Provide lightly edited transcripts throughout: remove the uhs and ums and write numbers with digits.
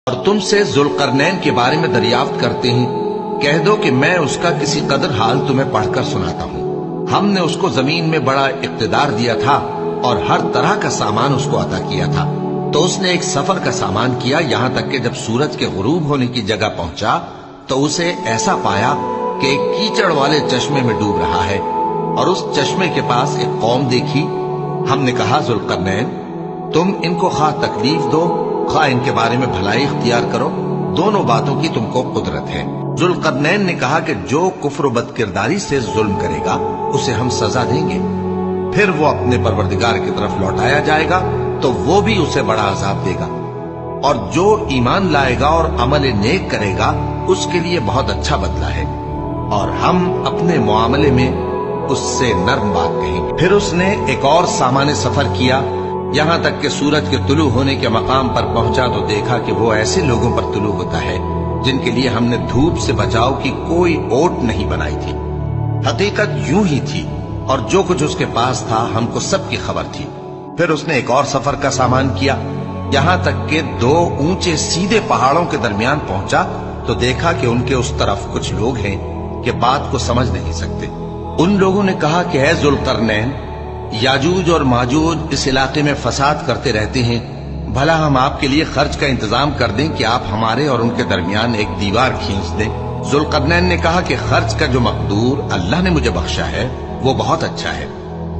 اور تم سے ذوالقرنین کے بارے میں دریافت کرتے ہیں، کہہ دو کہ میں اس کا کسی قدر حال تمہیں پڑھ کر سناتا ہوں۔ ہم نے اس کو زمین میں بڑا اقتدار دیا تھا اور ہر طرح کا سامان اس کو عطا کیا تھا، تو اس نے ایک سفر کا سامان کیا، یہاں تک کہ جب سورج کے غروب ہونے کی جگہ پہنچا تو اسے ایسا پایا کہ ایک کیچڑ والے چشمے میں ڈوب رہا ہے، اور اس چشمے کے پاس ایک قوم دیکھی۔ ہم نے کہا ذوالقرنین، تم ان کو خواہ تکلیف دو خواہ ان کے بارے میں بھلائی اختیار کرو، دونوں باتوں کی تم کو قدرت ہے۔ ذوالقرنین نے کہا کہ جو کفر و بد کرداری سے ظلم کرے گا اسے ہم سزا دیں گے، پھر وہ اپنے پروردگار کی طرف لوٹایا جائے گا تو وہ بھی اسے بڑا عذاب دے گا، اور جو ایمان لائے گا اور عمل نیک کرے گا اس کے لیے بہت اچھا بدلہ ہے، اور ہم اپنے معاملے میں اس سے نرم بات کہیں گے۔ پھر اس نے ایک اور سامان سفر کیا، یہاں تک کہ سورج کے طلوع ہونے کے مقام پر پہنچا تو دیکھا کہ وہ ایسے لوگوں پر طلوع ہوتا ہے جن کے لیے ہم نے دھوپ سے بچاؤ کی کوئی اوٹ نہیں بنائی تھی۔ حقیقت یوں ہی تھی، اور جو کچھ اس کے پاس تھا ہم کو سب کی خبر تھی۔ پھر اس نے ایک اور سفر کا سامان کیا، یہاں تک کہ دو اونچے سیدھے پہاڑوں کے درمیان پہنچا تو دیکھا کہ ان کے اس طرف کچھ لوگ ہیں کہ بات کو سمجھ نہیں سکتے۔ ان لوگوں نے کہا کہ اے ذوالقرنین، یاجوج اور ماجوج اس علاقے میں فساد کرتے رہتے ہیں، بھلا ہم آپ کے لیے خرچ کا انتظام کر دیں کہ آپ ہمارے اور ان کے درمیان ایک دیوار کھینچ دیں۔ ذوالقرنین نے کہا کہ خرچ کا جو مقدور اللہ نے مجھے بخشا ہے وہ بہت اچھا ہے،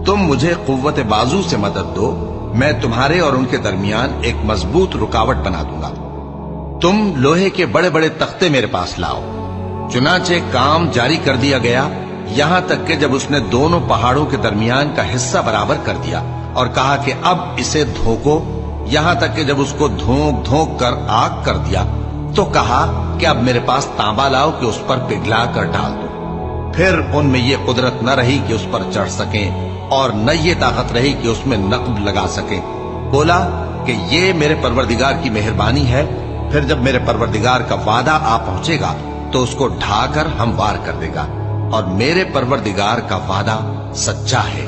تم مجھے قوت بازو سے مدد دو، میں تمہارے اور ان کے درمیان ایک مضبوط رکاوٹ بنا دوں گا۔ تم لوہے کے بڑے بڑے تختے میرے پاس لاؤ۔ چنانچہ کام جاری کر دیا گیا، یہاں تک کہ جب اس نے دونوں پہاڑوں کے درمیان کا حصہ برابر کر دیا اور کہا کہ اب اسے دھوکو، یہاں تک کہ جب اس کو دھونک دھونک کر آگ کر دیا تو کہا کہ اب میرے پاس تانبا لاؤ کہ اس پر پگھلا کر ڈال دو۔ پھر ان میں یہ قدرت نہ رہی کہ اس پر چڑھ سکیں، اور نہ یہ طاقت رہی کہ اس میں نقب لگا سکیں۔ بولا کہ یہ میرے پروردگار کی مہربانی ہے، پھر جب میرے پروردگار کا وعدہ آ پہنچے گا تو اس کو ڈھا کر ہموار کر دے گا، اور میرے پروردگار کا وعدہ سچا ہے۔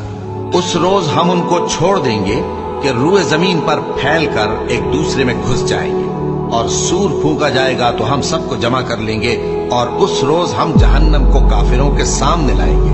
اس روز ہم ان کو چھوڑ دیں گے کہ روئے زمین پر پھیل کر ایک دوسرے میں گھس جائیں گے، اور سور پھونکا جائے گا تو ہم سب کو جمع کر لیں گے، اور اس روز ہم جہنم کو کافروں کے سامنے لائیں گے۔